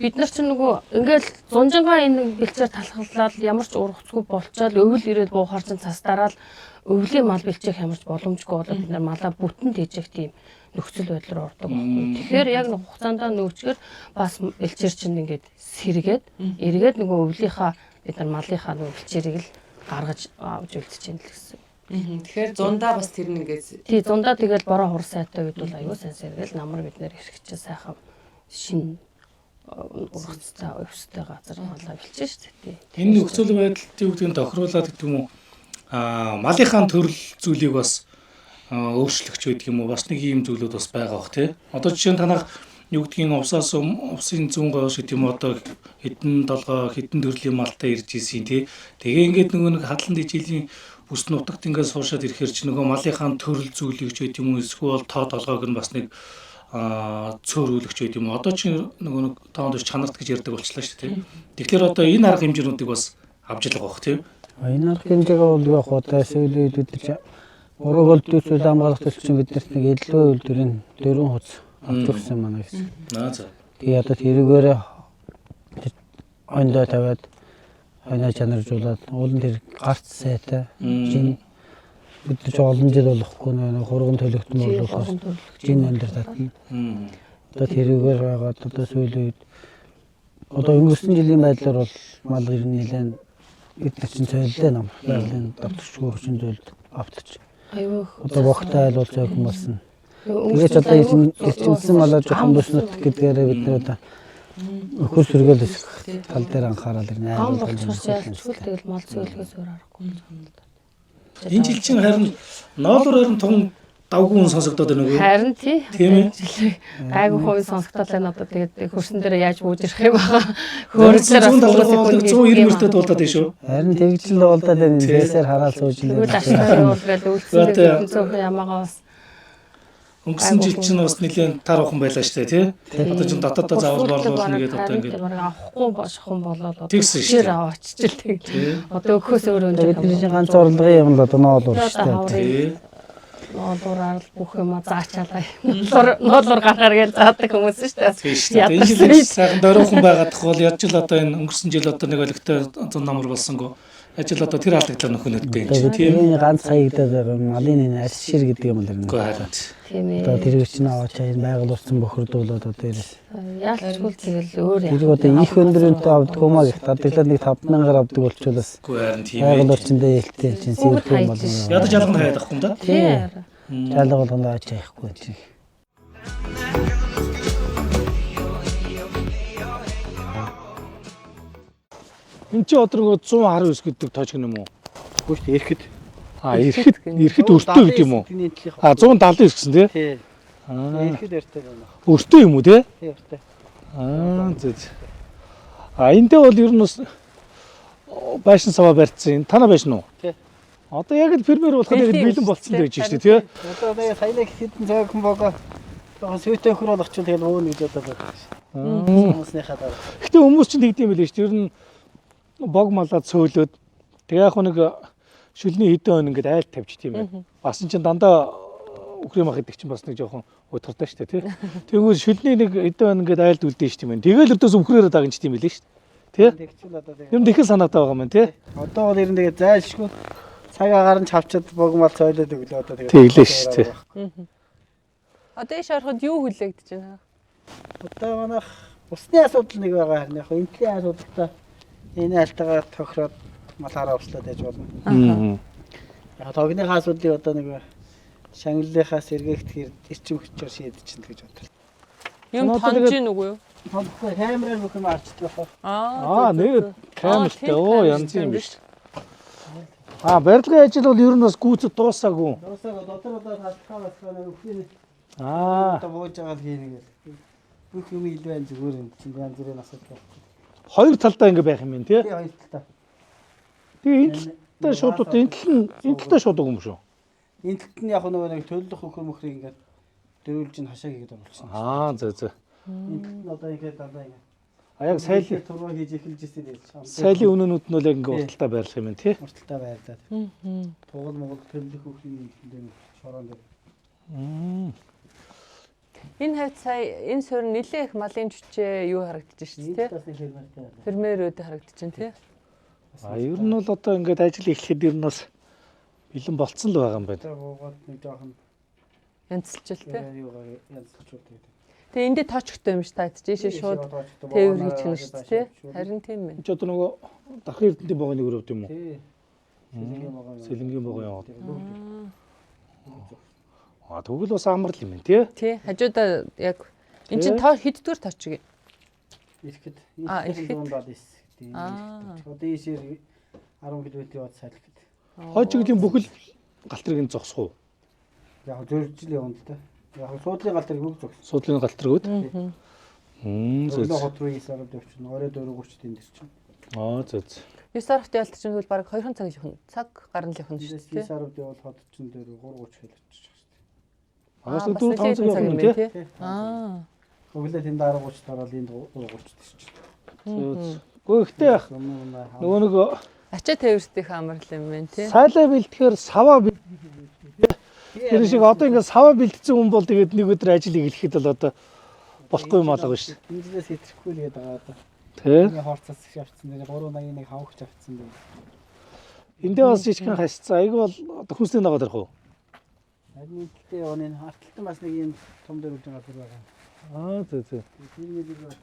бид нар чинь нөгөө ингээл зунжангаа энэ бэлчээр талхаллаад ямар ч ургацгүй болчоод өвөл ирээд буухаар чинь цас дараал өвлийн мал бэлчээх ямар ч боломжгүй болоод бид нар малаа бүтэн тэжээх тийм нөхцөл байдал руу ордог байхгүй. Тэгэхээр яг нэг хугацаанд нөөчгөр бас бэлчээр чинь ингээд сэргээд эргээд нөгөө өвлийнхаа бид нар малынхаа нөгөө бэлчээрийг л гаргаж авч үлдэж байна л гэсэн. Тэгэхээр зундаа бас тэр нэгээс тий зундаа тэгэл бороо хур сайтай үед бол аюу сайн сэргээл намар бид нэр хэрэгчээ сайхан шин ургацтай өвстэй газар малаа бэлчээ шүү дээ. Энэ нөхцөл байдалд юу гэдгийг тохируулаад гэдэг юм уу? Малынхаа төрөл зүйлийг бас өөрчлөгч байдаг юм уу? Бас нэг ийм зүйлүүд бас байгаа бох тий. Одоо жишээ нь танах юу гэдгийг увсын зүүн гоош гэдэг юм одоо хэдэн толгой хэдэн төрлийн малтай ирж ийсэн тий. Тэгээ ингээд нөгөө нэг хадлан дэжилийн бүс нутагт ингээс суушаад ирэхээр чи нөгөө малынхаа төрөл зүйлийг ч гэдэг юм уу эсвэл тоо толгойг нь бас нэг цөөрүүлэгч байд юм уу. Одоо чи нөгөө нэг тоонд чанарт гэж ярьдаг болчихлоо шүү дээ. Тэгэхээр одоо энэ арга хэмжээнүүдийг бас авч явах бох тийм. Энэ арга хэмжээгээ бол яг одоо сүүлийн үед бид нар ураг олдвол хамгаалах төсөл чинь биднэрт нэг илүү үйлдвэрийн 4 хуц авч өгсөн манай гэсэн. За. Тэгээ одоо тэрүүгээр ондоо тавиад хойноо чанаржуулаад уулын тэр гарц сайтай жин бид ч олон жил болохгүй нэг хурган төлөгтөн болоос жин өндөр татна. Одоо тэрүүгээр байгаад одоо сүүлийн үед одоо өнгөрсөн жилийн байдлаар бол мал ер нь нэлээд бид нар чинь цойллоо нам байгалийн давтарчгүй хүчин зүйлд автчих. Аюу Одоо богтой айл бол цойхон болсон. Тэгээд одоо ирчилсэн малаа жоохон бүснөт гэдгээрээ бид нар одоо өхөр сөргөөл тал дээр анхаарал ирнэ. ам болчихсон яалтчгүй тэгэл мал цөөлгөөс өөр аргагүй юм да. Энэ жил чинь харин ноолор харин том давгүй хүн сонсогдоод байна уу? Харин тийм ээ. Гайгүй хувийн сонсогдол байна одоо тэгээд хөрсөн дээр яаж бууж ирэх юм баа. Хөрөлөөр 190 мөртөд дуулаад байна шүү. Харин тэгж л уулдаад байна. Дээсээр хараал сууж тэгвэл байна. ашигтай уулгаад үлдсэн дээр зөвхөн ямаагаа бас Өнгөрсөн жил чинь бас нэлээд тар ухаан байлаа шүү дээ тий. Одоо чинь дотоодоо заавал борлуулна гэдэг одоо ингээд авахгүй бошхон болоод одоо тэгсэн шүү тэр дээ. авааччихл тэг. Одоо өгөхөөс өөрөө Тэгээд тэр чинь ганц орлогын юм л одоо ноолуур шүү дээ. тий. ноолуураар бүх юм заачаалаа. Ноолуур гаргаар гэж заадаг хүмүүс шүү дээ. Тийм шүү дээ. Энэ жил сайхан дөрөвхөн байгаад бол яаж л одоо энэ өнгөрсөн жил одоо нэг олигтой зун намар болсонгүй. Ажил одоо тэр алдаглаа нөхөнөдтэй юм чинь тийм. Тийм ганц хаягдаад байгаа малын энэ арс шир гэдэг юм л юм. Үгүй харин. Тийм ээ. Одоо тэр чинь аваач энэ байгуулсан бохирдуулаад одоо ирээс. Яалтчгүй тэгэл өөр Тэр одоо их өндөрөнтэй авдаг юм аа гэх тадаглаад нэг 5000-аар авдаг болчихволоос Үгүй харин тийм. байгууллагчдаа хэлтэй чинь сэрхэн юм бол. Ядаж алган хаяад авахгүй юм да. тийм. Жалга болгоно аач яахгүй чинь. Энд чи одоо нөгөө 119 гэдэг тоочг юм уу? Гүш ирэхэд. Ирэхэд өртөө гэдэг юм уу? 179 гэсэн тий? Тий. Ирэхэд өртөө байна. Өртөө юм уу тий? Тий өртөө. Зөө. Эндээ бол ер нь бас байшин саваа барьцсан. Танаа байшин уу? Тий. Одоо яг л фермер болоход яг бэлэн болцсон л гэж байна шүү дээ тий? Одоо яг саяны хэдэн цаг хүн бага сүйтэй хөр бол очив тэгэл өвөн гэж бодоод байна. Хүмүүсийнхаа дараа. Гэтэ хүмүүс ч тэгдэм билээ шүү дээ. Ер нь бог малаад цөөлөөд тэгээ яг нэг шүлний хэдэн өн ингээд айл тавьчих тийм байна. Бас эн чин дандаа үхрийн мах гэдэг чинь бас нэг жоохон удиртай шүү дээ тий. Тэгвэл шүлний нэг хэдэн өн ингээд айлд үлдэн шүү дээ. Тэгэл өдөөс үхрээрээ дагнч тийм билээ шүү дээ. Тий? Ер нь ихэнх санаатай байгаа юм тий. Одоо бол ер нь тэгээ зайлшгүй цаг агаар нь чавчаад богмал цойлоод өглөө одоо тэгээ. Тэглээ шүү дээ. Одоо ийш ороход юу хүлээгдэж байна? Одоо манайх усны асуудал нэг байгаа харин яг энтлийн асуудалтай энэ айлтагаар тохироод малаараа услаад яж болно. Яг тогныхаа асуудлыг одоо нэг шангиллынхаас эргээгдэхээр эрчим хүчээр шийдэж чинь гэж бодлоо. Юм тонж ийн үгүй юу? Тодорхой камераар бүх юм арчдаг Аа байна. Нэг камертай янз юм биш. Барилгын ажил бол ер нь бас гүйцэд дуусаагүй. Дуусаагаа дотор одоо тасалхаа басхаа үхний Одоо бууж байгаа л хийнэ гэл. Бүх юм илүү байна зүгээр юм чинь янз бүрийн асуудал. Хоёр талдаа ингэ байх юм байна тий. Тий хоёр талтай. Тэгээ энэ талдаа шууд энэ талдаа шууд юм шүү. Энэ талд нь яг нэг төлөх хөхөр мөхрийг ингээд дөрүүлж ин хашаа хийгээд оруулсан. Зөө. Энэ талд нь одоо ингээд дандаа ингээд. Яг сайлын турваа хийж эхэлж ирсэн гэж. Сайлын үнэнүүд нь бол яг ингээ урталтай байрлах юм байна тий. Урталтай байрлаад. Тугал Монгол төлөх хөхрийн энэ шороон дээр. Энэ хавьд сая энэ суурь нэлээ их малын жүчээ юу харагдаж шүү дээ тий. Фермерүүд харагдаж байна тий. Ер нь бол одоо ингээд ажил эхлэхэд ер нь бас бэлэн болцсон л байгаа юм байна. Гоод нэг жоохон Янзлжил тий. янзлчууд гэдэг. Тэгээ эндээ тоочгтой юм ш таад жишээ шууд тээвэр хийж гэнэ шүү дээ тий. Харин тийм байна. Энд ч одоо нөгөө дахын эрдэнтийн богоныг өрөвд юм уу? Тий. Сэлэнгийн богоо яваад. Тэгвэл бас амар л юм байна тий. Тий. Хажуудаа яг эн чин хэддүгээр тоочг юм? Ирэхэд. Ирэхэд. Одоо ийшээр 10 км яваад сайлах гэдэг. Хойчгийн бүхэл галтрыг нь зогсох уу? Яг зөржил явна л да. Яг суудлын галтрыг бүгд зогссон. Суудлын галтргууд. Зөв хот руу ийсараад явчихна. Орой 4:30-д энэ чинь. Зөө. 9 сард явалт чинь бол баг 2 цаг явах. Цаг гарна л явах нь шүү дээ. 9 сард явал хот чинь дээр 3:30 хэлчихэж байгаа шүү дээ. Бас 4-5 цаг явах юм тий. Өглөө тэнд 10:30 дараал энд 3:30 тийч. Гэхдээ нөгөө нэг ачаа тээвэрсдийнх амар л юм байна тий. сайлаа бэлтгэхээр саваа тэр шиг одоо ингээд саваа бэлтсэн хүн бол тэгээд нэг өдөр ажил эхлэхэд л одоо болохгүй юм алга биш. Эндээс итгэхгүй л гээд байгаа одоо. Тэ. Миний хорцоос авчихсан дээр 381 хавагч авчихсан дээр. Эндээ бас жижигхэн хасцсан. Айг бол одоо хүнсний дагаад ирэх үү? Харин гэлтэй оны харталтан бас нэг юм том дөрвж байгаа зүйл байгаа. Зөө. Тийм нэг байна.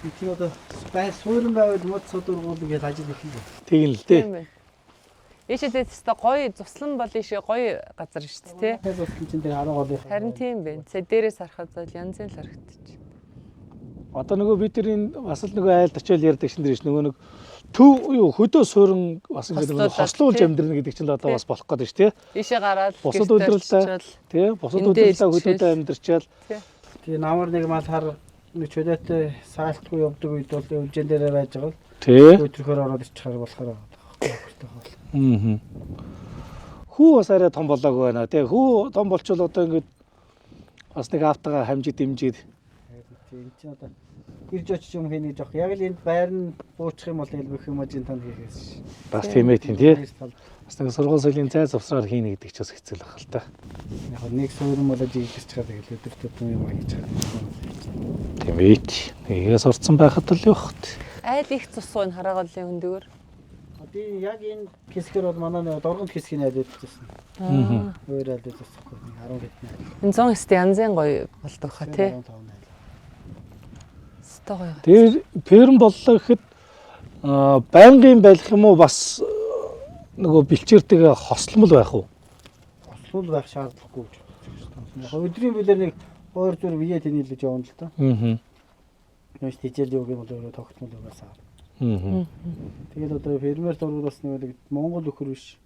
Эцэг одоо бай суурин байвал мод судургуул гэж ажил эхэллээ. Тэгин л дээ. Ийшээ дэстэй гоё цуслан бол ийшээ гоё газар шүү дээ тий. Цуслан чинь дээр 10 голын. Харин тийм байна. Цэ дээрээс харахад бол янзын л харагдчих. Одоо нөгөө бид тэрийн бас л нөгөө айлд очиод ярьдаг шин дэрш нөгөө нэг төв юу хөдөө суурин бас ингээд хослуулж амьдрна гэдэг чинь одоо бас болох гэдэг шүү тий. Ийшээ гараад бусад үйлдвэрлэлээ тий. Бусад үйлдвэрлэлээ хөдөөдөө амьдрчаал. Тэгээ намар нэг мал хар нэг чөлөөтэй саалтгүй явдаг үед бол үлжэн дээрээ байж байгаа л. Тий. Өдрөхөр ороод ичихээр болохоор. Хүү бас арай том болоогүй байна. Тэгээ хүү том болчвол одоо ингээд бас нэг автагаа хамжид дэмжиж. Тийм чи одоо ирж очиж юм хийнэ жоох. Яг л энд байр нь буучих юм бол тэгэл бүх юм ажин танд хийхээс ш. Бас тийм ээ тийм тий. Бас нэг сургууль соёлын зай завсраар хийнэ гэдэг ч бас хэцүү л байх л та. Яг нэг суурин болоод ийгэрч чад тэгэл өдөртөө юм хийж байгаа. Тийм ээ. Тэгээс урдсан байхад л явах. Айл их цус суун хараагалын хөндөгөр. Би яг энэ хэсгэр бол манай нэг доргонд хэсгийн айл үүдчихсэн. Өөр айл үүдчихсэн. 10 хэдэн. Энэ 100 хэстэй янзын гоё болдог хаа тий. Стогоо. Тэр ферм боллоо гэхэд байнгын байх юм уу бас нөгөө бэлчээртэйгээ хосломол байх уу? Хослол байх шаардлагагүй гэж бодож байна. Өдрийн билээр нэг 2 4 бие тэнэлж явна л та. Нэмж тийчэл юу гэмэл өөрөө тогтмол угаасаа. Тэгээд одоо фермер дургуул бас нэг Монгол өхөр биш.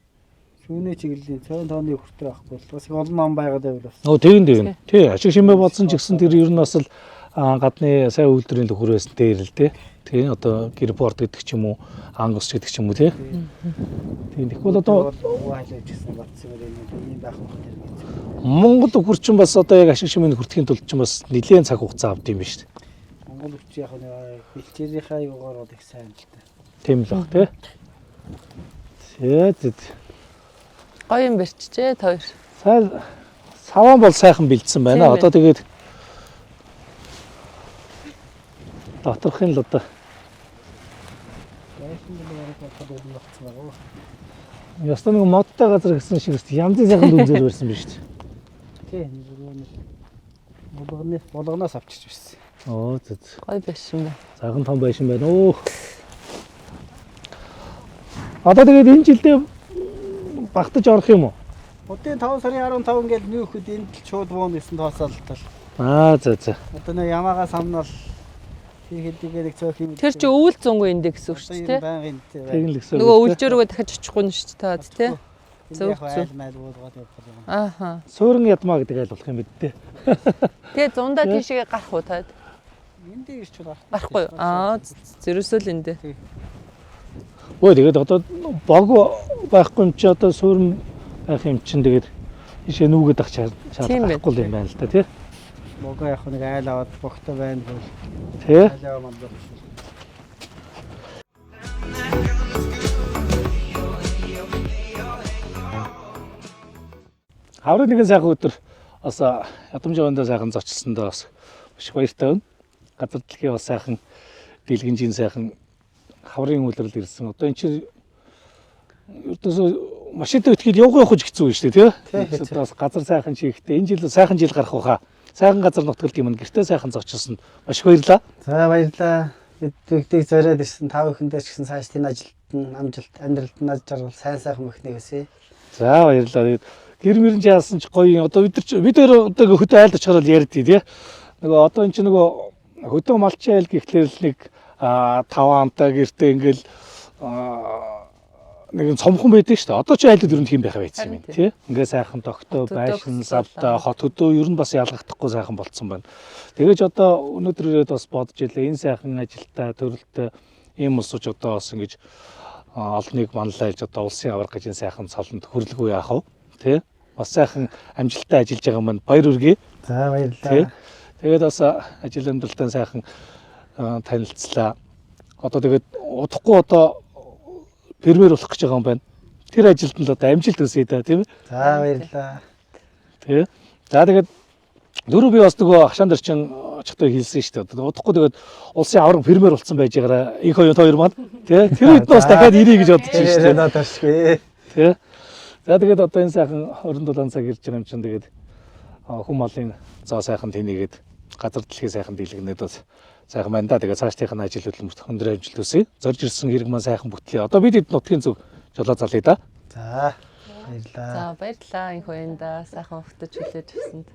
Шүүний чиглэлийн цайны тооны өхөртэй авахгүй бол бас их олон ном байгаад байвал бас. Тийм. Тий, ашиг шимээ бодсон ч гэсэн тэр ер нь бас л гадны сайн үйлдвэрийн өхөр байсан дээр л тий. Тий, одоо гэрпорт гэдэг ч юм уу, ангус гэдэг ч юм уу тий. Тийм. Тэгвэл одоо хайлж гэсэн батсан юм байх байх гэдэг. Монгол өхөр чинь бас одоо яг ашиг шимээ хүртэхийн тулд чинь бас нэлээд цаг хугацаа авд юм ба шүү дээ. Монгол өвч яг нэг бэлчээрийнхаа юугаар бол их сайн л дээ. Тийм л баг тий. Тэгээд Гоё юм барьчихжээ та хоёр. Саван бол сайхан бэлдсэн байна. Одоо тэгээд доторхын л одоо ястаа нэг модтой газар гэсэн шиг янзын сайхан дүнзээр барьсан биз дээ. Тийм болгоноос авчирч байсан. Гоё байсан байна. Сайхан том байшин байна. Одоо тэгээд энэ жилдээ багтаж орох юм уу? Өдөө 5 сарын 15 гээд нүүхэд энд л шууд буун гэсэн тооцоолтол. За. Одоо нэг ямаага самнал хийхээдгээ нэг цөөх юм. Тэр чи өвөл зөнгөө индекс үү шүү дээ. Тэгэн л гэсэн. Нөгөө өвлжөө рүүгээ дахиж очихгүй нь шүү дээ тий. Зөв айл майл буулгаад явах юм. Ааха. Суурин ядмаа гэдэг айл болох юм бид дээ. Тэгээ зундаа тийшээ гарах уу таад? Энд дээр ирч гарах. Гарахгүй юу? Зэрэсэл энд. Тэгээд одоо бог байхгүй юм чи одоо суурин байх юм чин тэгээд ийшээ нүгэд ах шаардлагагүй юм байна л да тий. Бого яг нэг айл аваад богтой байна бол тий. айлаа манд. Хаврын нэгэн сайхан өдөр бас ядамж явандаа сайхан зочилсондоо бас маш баяртай байна. Газар дэлхийн бас сайхан дэлгэнжийн сайхан хаврын үйлрэл ирсэн. Одоо эн чинь ердөөсөө машинтай өтгөл явах хэцүү шүү дээ тий. Одоо бас газар сайхан чихтэй энэ жил сайхан жил гарах байхаа. Сайхан газар нутгалт юм гэртээ сайхан зочилсон. Маш баярлаа. За баярлаа. Бид бүгдийг зориод ирсэн 5 хүндээ ч гэсэн цааш тийм ажилд амжилт амьдралд наж жаргал сайхан мөхнө гэсэ. За баярлаа. Гэр мөрөн жаасан ч гоё. Одоо бид одоо хөдөө айлд очихоор ярьдээ тий. Нөгөө одоо эн чинь нөгөө хөдөө малчин айл гэхлээр л нэг 5 амтай гэртээ ингээл нэг цомхон байдаг шүү дээ. Одоо ч айлд ер нь тийм байх байсан юм тий. Ингээ сайхан тогтоо байшин савтай хот хөдөө ер нь бас ялгахдахгүй сайхан болцсон байна. Тэгэж одоо өнөөдөр ирээд бас бодож илээ энэ сайхан ажилтаа төрөлтөө ийм улсууч одоо бас ингэж олныг манлайлж одоо улсын авраг гэж сайхан цолонд хөрлөгөө яах вэ тий. Бас сайхан амжилттай ажиллаж байгаа маань баяр хүргэе. За баярлалаа. Тэгээд бас ажил амьдралтаа сайхан танилцлаа. Одоо тэгээд удахгүй одоо фермер болох гэж байгаа юм байна. Тэр ажилд нь л одоо амжилт хүсье да тийм ээ. За баярлалаа. Тий. За тэгээд дөрөв би бас нөгөө хашаан дэрчин очихтой хэлсэн шүү дээ. Удахгүй тэгээд улсын авраг фермер болсон байж байгаараа их хоёр маань тий. Тэр үед нь бас дахиад ирье гэж бодож байна шүү дээ. Ташгүй. Тий. За тэгээд одоо энэ сайхан 27 цаг ирж байгаа юм чинь тэгээд хүм малын зоо сайхан тэнийгээд газар дэлхийн сайхан дийлгэнээд бас сайхан байна да. Тэгээд цаашдынхаа ажил хөдөлмөрт өндөр амжилт хүсье. Зорж ирсэн хэрэг маань сайхан бүтлээ. Одоо бид хэд нутгийн зөв жолоо залъя да. За баярлалаа. За баярлалаа энэ хоёрында сайхан өгтөж хүлээж авсанд.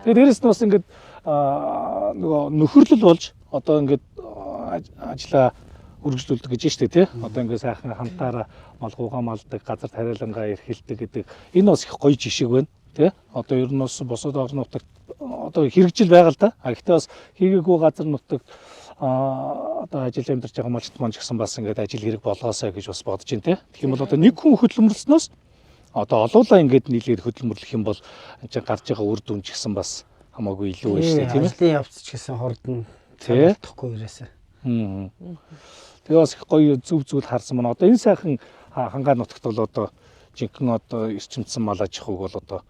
Тэгээд дээрэс нь бас ингээд нөгөө нөхөрлөл болж одоо ингээд ажлаа үргэлжлүүлдэг гэж штэ тий. Одоо ингээд сайхан хамтаараа малгуугаа малдаг, газар тариалангаа эрхэлдэг гэдэг энэ бас их гоё жишээ байна тий. Одоо ер нь бас босоод орон нутагт одоо хэрэгжил байгаа л да. Гэхдээ бас хийгээгүй газар нутагт одоо ажил амьдарч байгаа малчт маань ч гэсэн бас ингээд ажил хэрэг болгоосаа гэж бас бодож байна тий. Тэгэх юм бол одоо нэг хүн хөдөлмөрлснөөс одоо олуулаа ингээд нийлээд хөдөлмөрлөх юм бол энэ чинь гарч байгаа үр дүн ч гэсэн бас хамаагүй илүү байна шүү дээ тийм ээ. Ажлын явц ч гэсэн хурдан тий. тахгүй ерөөсөө. Тэгээ бас их гоё зүв зүйл харсан маань одоо энэ сайхан хангаа нутагт бол одоо жинхэнэ одоо эрчимцэн мал аж ахуйг бол одоо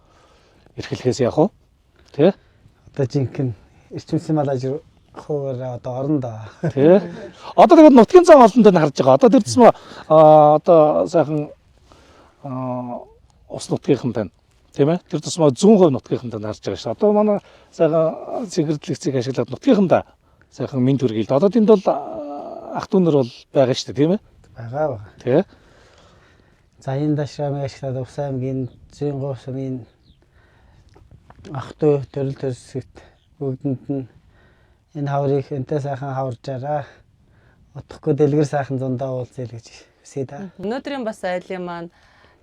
эрхлэхээс яах вэ? Тий? Одоо жинхэнэ эрчимцэн мал аж ахуйгаар одоо орно да. Тий. Одоо тэгээд нутгийн зам олондоо нь харж байгаа. Одоо тэр төсмө одоо сайхан ус нутгийнхан тань тийм ээ. Тэр төсмө 100% нутгийнхан тань харж байгаа шүү. Одоо манай сайхан цэгэрдлэгцийг ашиглаад нутгийнхандаа сайхан мэд хүргэлд. Одоо тэнд бол ах дүүнэр бол байгаа шүү дээ тийм ээ. Байгаа. Тий. За энэ дашрамыг ашиглаад Увс аймгийн 100% сумын ах дүү төрөл төрсгт бүгдэнд нь энэ хаврыг энтэй сайхан хаваржаараа. Утгахгүй дэлгэр сайхан зундаа уулзъя гэж хүсье да. Өнөөдрийн бас айлын маань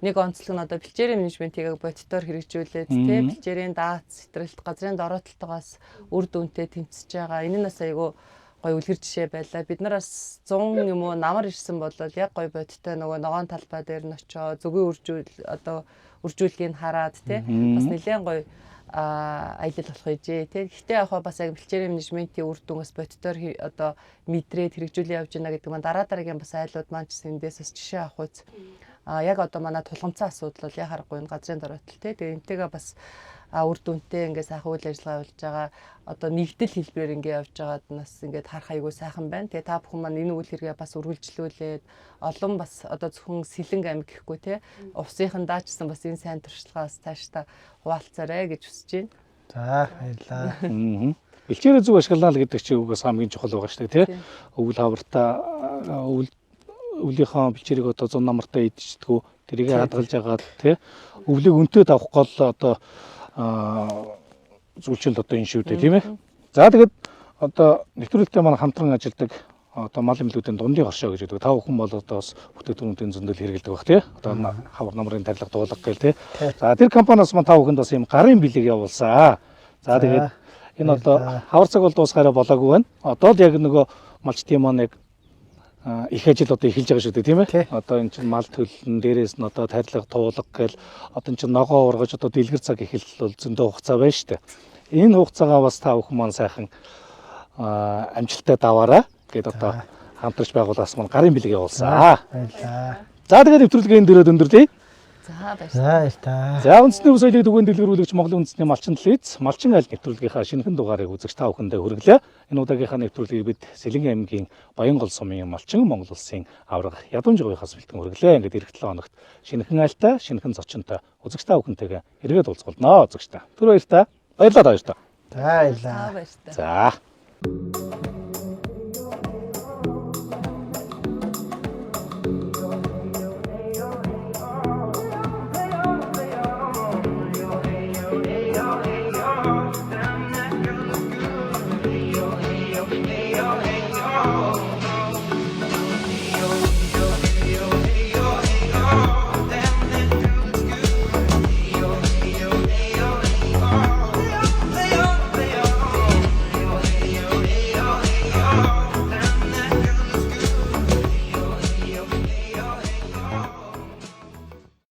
нэг онцлог нь одоо бэлчээрийн менежментийг бодитоор хэрэгжүүлээд тий бэлчээрийн даатс, сэтрэлт, газрын дороотолтойгоос үр дүнтэй тэмцэж байгаа. Энэ нь бас айгүй гой үлгэр жишээ байлаа. Бид нар бас 100 юм уу намар ирсэн болол яг гой бодиттой нөгөө ногоон талбай дээр нь очоо зөвгөн үржүүлгийг хараад тий бас нэлээд гой аялал болох ижээ тий. Гэхдээ яг бас яг бэлчээрийн менежментийн үр дүнгээс бодитоор одоо мэдрээд хэрэгжүүлээ явж байна гэдэг маань дараа дараагийн бас айлууд маань ч эндээс бас жишээ авах үз. Яг одоо манай тулгамцсан асуудал бол яг харахгүй энэ газрын дороотол тий. Тэгээ энтэйгээ бас үр дүнтэй ингээд сайхан үйл ажиллагаа явуулж байгаа одоо нэгдэл хэлбэрээр ингээд явж байгаад нас ингээд харах айгүй сайхан байна. Тэгээ та бүхэн маань энэ үйл хэрэгээ бас үргэлжлүүлээд олон бас одоо зөвхөн Сэлэнг аймаг гэхгүй тий увсынхан даачсан бас энэ сайн туршлагаа бас цаашдаа хуваалцаарай гэж хүсэж байна. За баярлалаа. Бэлчээрээ зөв ашиглана гэдэг чинь үгээс хамгийн чухал байгаа шүү дээ тий. Өвөл хавартаа өвлийнхөө бэлчээрийг одоо 100 намартаа идчихдэггүй тэрийг хадгалж агаад тий өвлийг өнтөд авах гол одоо зүйлчил одоо энэ шүү дээ тийм ээ. За тэгээд одоо нэвтрүүлэгтээ маань хамтран ажилладаг одоо мал эмнэлгүүдийн дундын хоршоо гэж байдаг. Та бүхэн бол одоо бас бүтээгдэхүүнүүдийн зөндөл хэрэгэлдэг баг тий. Одоо хавар намрын тарилга дуулга гээл тий. За тэр компаниас маань та бүхэнд бас юм гарын бэлэг явуулсан. За тэгээд энэ одоо хавар цаг бол дуусгаараа болоогүй байна. Одоо л яг нөгөө малчтын маань яг их ажил одоо эхэлж байгаа шүү дээ тийм ээ. Одоо эн чинь мал төлн дээрээс нь одоо тарилга туулга гээл одоо эн чинь ногоо ургаж одоо дэлгэр цаг эхэлтэл бол зөндөө хугацаа байна шүү дээ. Энэ хугацаагаа бас та бүхэн маань сайхан амжилттай даваарай гэд одоо хамтарч байгуулаас маань гарын бэлэг явуулсан. Баярлалаа. За тэгээд нэвтрүүлгийн дөрөв өндөрлөе. За баярлалаа. За үндэсний ус соёлыг түгээн дэлгэрүүлэгч Монголын үндэсний малчин телевиз малчин айл нэвтрүүлгийнхаа шинэхэн дугаарыг үзэгч та бүхэндээ хүргэлээ. Энэ удаагийнхаа нэвтрүүлгийг бид Сэлэнг аймгийн Баянгол сумын малчин Монгол улсын авраг ядамж говийнхаас бэлтгэн хүргэлээ. Ингээд эх 7 хоногт шинэхэн айлтай, шинэхэн зочинтой үзэгч та бүхэнтэйгээ эргээд уулзгалнаа үзэгч та. Түр баяр та. Баярлалаа баяр та. За баярлалаа. За.